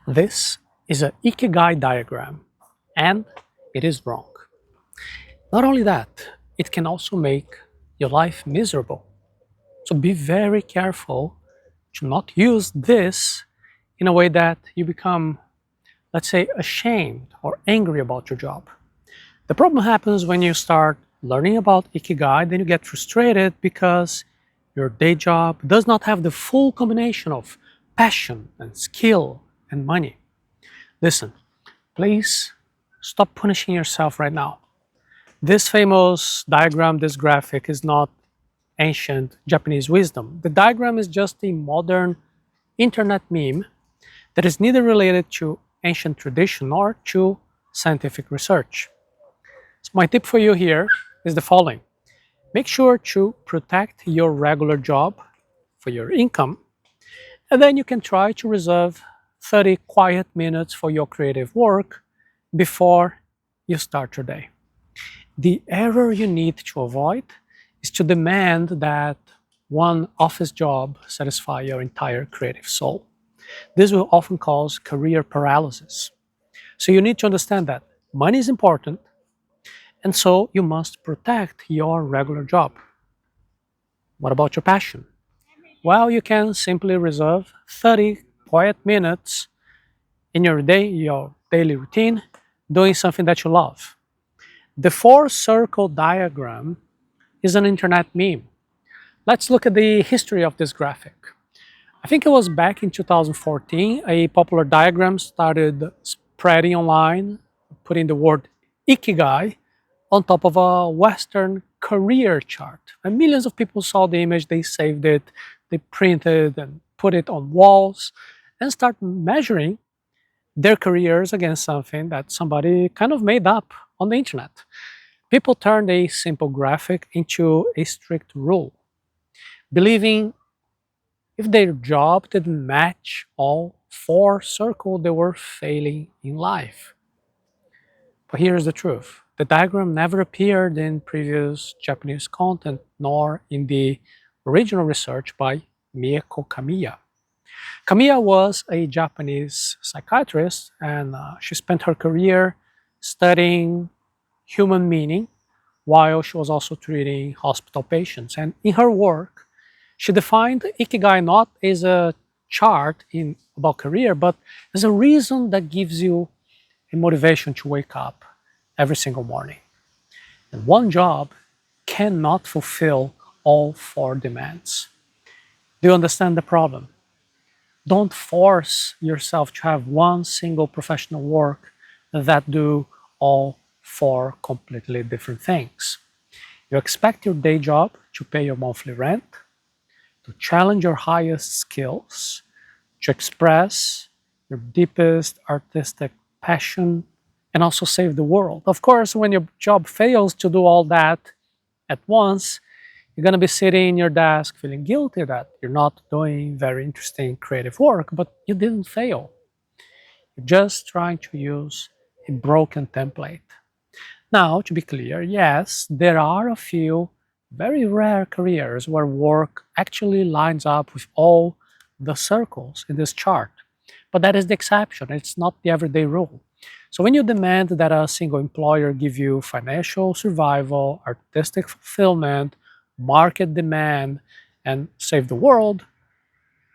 This is an Ikigai diagram, and it is wrong. Not only that, it can also make your life miserable. So be very careful to not use this in a way that you become, let's say, ashamed or angry about your job. The problem happens when you start learning about Ikigai, then you get frustrated because your day job does not have the full combination of passion and skill and money. Listen, please stop punishing yourself right now. This famous diagram, this graphic, is not ancient Japanese wisdom. The diagram is just a modern internet meme that is neither related to ancient tradition nor to scientific research. So my tip for you here is the following. Make sure to protect your regular job for your income, and then you can try to reserve 30 quiet minutes for your creative work before you start your day. The error you need to avoid is to demand that one office job satisfy your entire creative soul. This will often cause career paralysis. So you need to understand that money is important, and so you must protect your regular job. What about your passion? Well, you can simply reserve 30 quiet minutes in your day, your daily routine, doing something that you love. The four-circle diagram is an internet meme. Let's look at the history of this graphic. I think it was back in 2014, a popular diagram started spreading online, putting the word Ikigai on top of a Western career chart. And millions of people saw the image, they saved it, they printed and put it on walls and start measuring their careers against something that somebody kind of made up on the internet. People turned a simple graphic into a strict rule, believing if their job didn't match all four circles, they were failing in life. But here's the truth. The diagram never appeared in previous Japanese content nor in the original research by Mieko Kamiya. Kamiya was a Japanese psychiatrist, and she spent her career studying human meaning while she was also treating hospital patients. And in her work, she defined Ikigai not as a chart about career, but as a reason that gives you a motivation to wake up every single morning. And one job cannot fulfill all four demands. Do you understand the problem? Don't force yourself to have one single professional work that do all four completely different things. You expect your day job to pay your monthly rent, to challenge your highest skills, to express your deepest artistic passion, and also save the world. Of course, when your job fails to do all that at once, you're going to be sitting in your desk feeling guilty that you're not doing very interesting creative work, but you didn't fail. You're just trying to use a broken template. Now, to be clear, yes, there are a few very rare careers where work actually lines up with all the circles in this chart. But that is the exception, it's not the everyday rule. So when you demand that a single employer give you financial survival, artistic fulfillment, market demand, and save the world,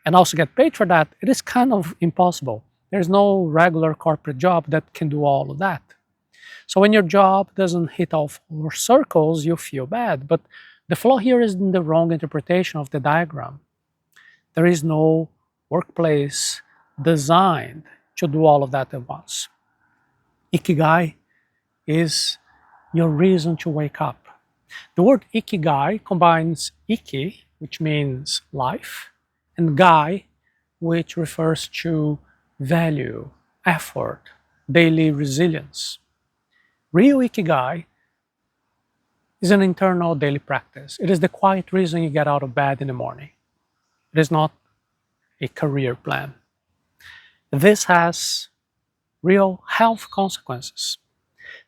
and also get paid for that, it is kind of impossible. There's no regular corporate job that can do all of that. So when your job doesn't hit all four circles, you feel bad. But the flaw here is in the wrong interpretation of the diagram. There is no workplace designed to do all of that at once. Ikigai is your reason to wake up. The word Ikigai combines Iki, which means life, and Gai, which refers to value, effort, daily resilience. Real Ikigai is an internal daily practice. It is the quiet reason you get out of bed in the morning. It is not a career plan. This has real health consequences.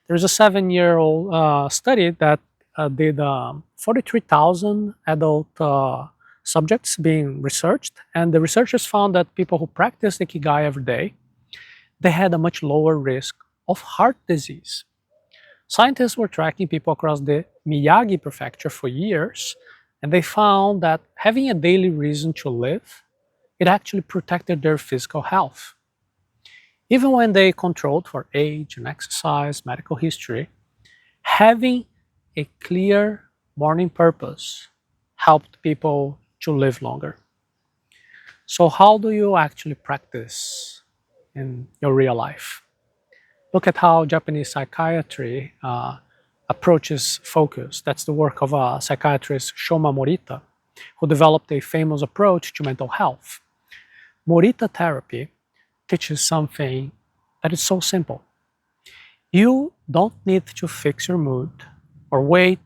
There's a 7-year-old study that did 43,000 adult subjects being researched, and the researchers found that people who practice Ikigai every day they had a much lower risk of heart disease. Scientists were tracking people across the Miyagi prefecture for years, and they found that having a daily reason to live, it actually protected their physical health. Even when they controlled for age and exercise, medical history, having a clear morning purpose helped people to live longer. So, how do you actually practice in your real life? Look at how Japanese psychiatry approaches focus. That's the work of psychiatrist Shoma Morita, who developed a famous approach to mental health. Morita therapy teaches something that is so simple. You don't need to fix your mood or wait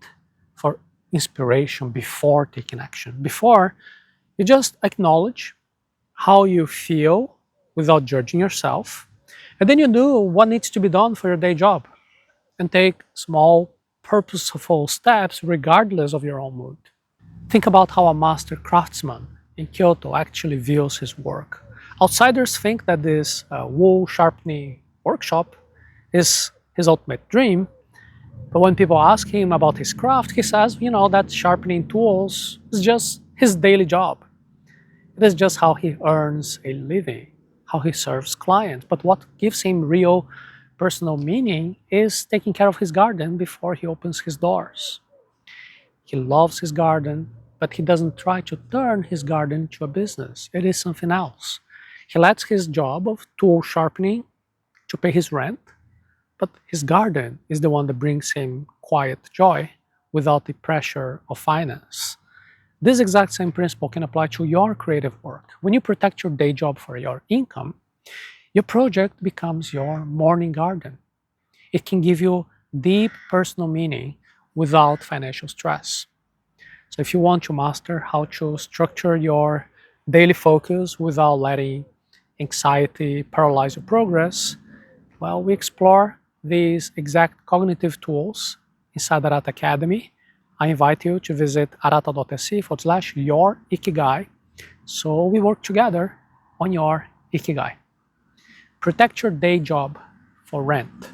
for inspiration before taking action. Before, you just acknowledge how you feel without judging yourself, and then you do what needs to be done for your day job and take small, purposeful steps regardless of your own mood. Think about how a master craftsman in Kyoto actually views his work. Outsiders think that this wool sharpening workshop is his ultimate dream, but when people ask him about his craft, he says, that sharpening tools is just his daily job. It is just how he earns a living, how he serves clients. But what gives him real personal meaning is taking care of his garden before he opens his doors. He loves his garden, but he doesn't try to turn his garden into a business. It is something else. He lets his job of tool sharpening to pay his rent, but his garden is the one that brings him quiet joy without the pressure of finance. This exact same principle can apply to your creative work. When you protect your day job for your income, your project becomes your morning garden. It can give you deep personal meaning without financial stress. So if you want to master how to structure your daily focus without letting anxiety paralyze your progress, well, we explore these exact cognitive tools inside Arata Academy. I invite you to visit arata.se/your Ikigai so we work together on your Ikigai. Protect your day job for rent.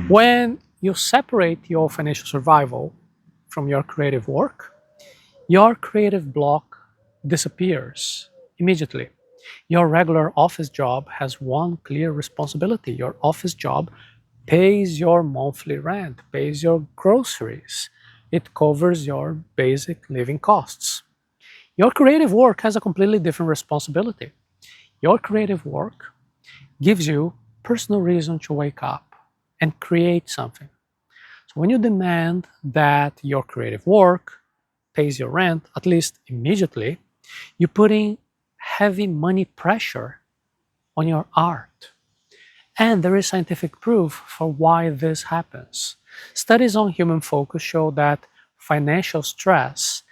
When you separate your financial survival from your creative work, your creative block disappears immediately. Your regular office job has one clear responsibility. Your office job pays your monthly rent, pays your groceries. It covers your basic living costs. Your creative work has a completely different responsibility. Your creative work gives you personal reason to wake up and create something. So when you demand that your creative work pays your rent, at least immediately, you're putting heavy money pressure on your art. And there is scientific proof for why this happens. Studies on human focus show that financial stress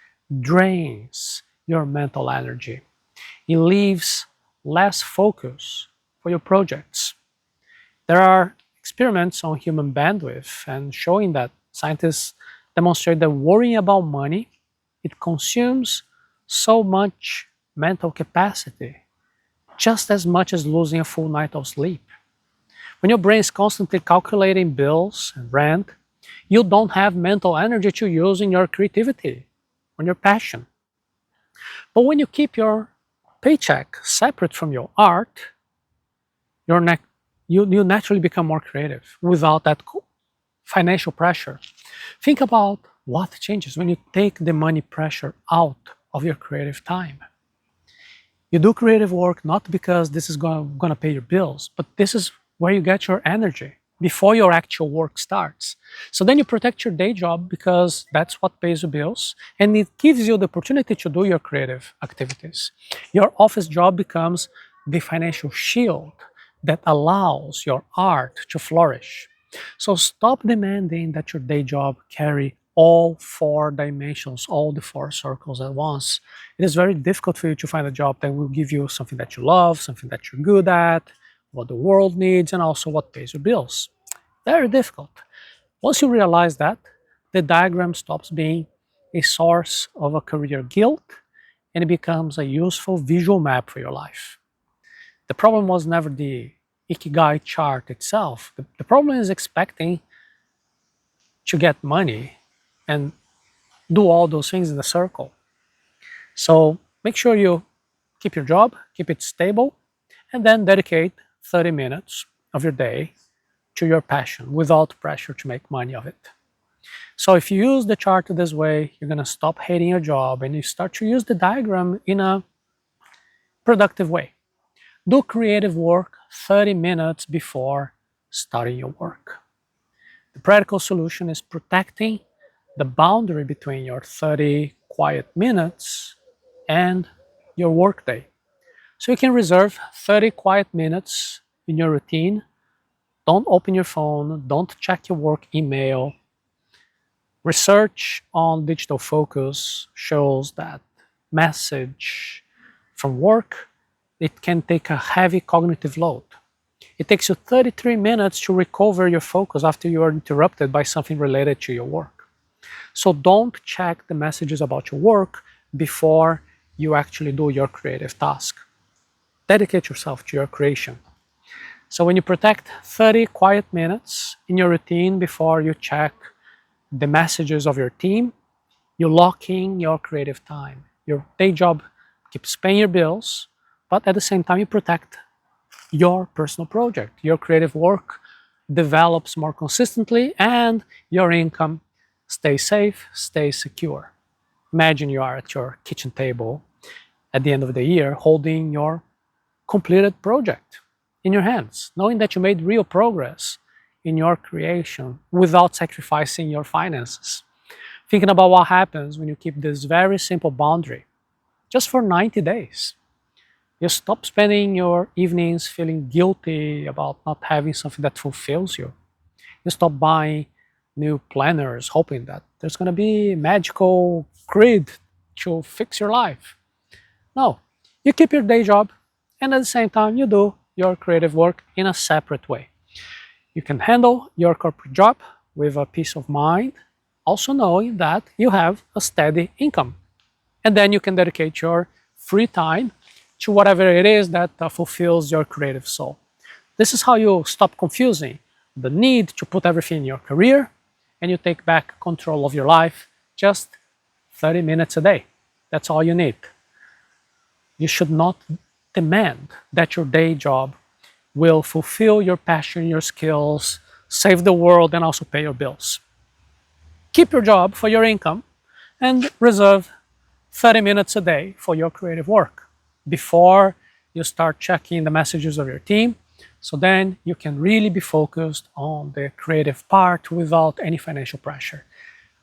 drains your mental energy. It leaves less focus for your projects. There are experiments on human bandwidth and showing that scientists demonstrate that worrying about money, it consumes so much mental capacity, just as much as losing a full night of sleep. When your brain is constantly calculating bills and rent, you don't have mental energy to use in your creativity, on your passion. But when you keep your paycheck separate from your art, you naturally become more creative without that financial pressure. Think about what changes when you take the money pressure out of your creative time. You do creative work not because this is going to pay your bills, but this is where you get your energy before your actual work starts. So then you protect your day job because that's what pays the bills, and it gives you the opportunity to do your creative activities. Your office job becomes the financial shield that allows your art to flourish. So stop demanding that your day job carry all four dimensions, all the four circles at once. It is very difficult for you to find a job that will give you something that you love, something that you're good at, what the world needs, and also what pays your bills. Very difficult. Once you realize that, the diagram stops being a source of a career guilt and it becomes a useful visual map for your life. The problem was never the Ikigai chart itself. The problem is expecting to get money and do all those things in a circle. So make sure you keep your job, keep it stable, and then dedicate 30 minutes of your day to your passion without pressure to make money of it. So if you use the chart this way, you're going to stop hating your job and you start to use the diagram in a productive way. Do creative work 30 minutes before starting your work. The practical solution is protecting the boundary between your 30 quiet minutes and your workday. So you can reserve 30 quiet minutes in your routine. Don't open your phone, don't check your work email. Research on digital focus shows that message from work, it can take a heavy cognitive load. It takes you 33 minutes to recover your focus after you are interrupted by something related to your work. So don't check the messages about your work before you actually do your creative task. Dedicate yourself to your creation. So when you protect 30 quiet minutes in your routine before you check the messages of your team, you lock in your creative time. Your day job keeps paying your bills, but at the same time you protect your personal project. Your creative work develops more consistently and your income stays safe, stays secure. Imagine you are at your kitchen table at the end of the year holding your completed project in your hands, knowing that you made real progress in your creation without sacrificing your finances. Thinking about what happens when you keep this very simple boundary just for 90 days. You stop spending your evenings feeling guilty about not having something that fulfills you. You stop buying new planners hoping that there's going to be a magical grid to fix your life. No, you keep your day job and at the same time you do your creative work in a separate way. You can handle your corporate job with a peace of mind, also knowing that you have a steady income. And then you can dedicate your free time to whatever it is that fulfills your creative soul. This is how you stop confusing the need to put everything in your career and you take back control of your life just 30 minutes a day. That's all you need. You should not demand that your day job will fulfill your passion, your skills, save the world, and also pay your bills. Keep your job for your income and reserve 30 minutes a day for your creative work before you start checking the messages of your team. So then you can really be focused on the creative part without any financial pressure.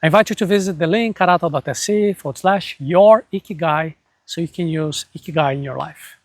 I invite you to visit the link karata.se/your Ikigai so you can use Ikigai in your life.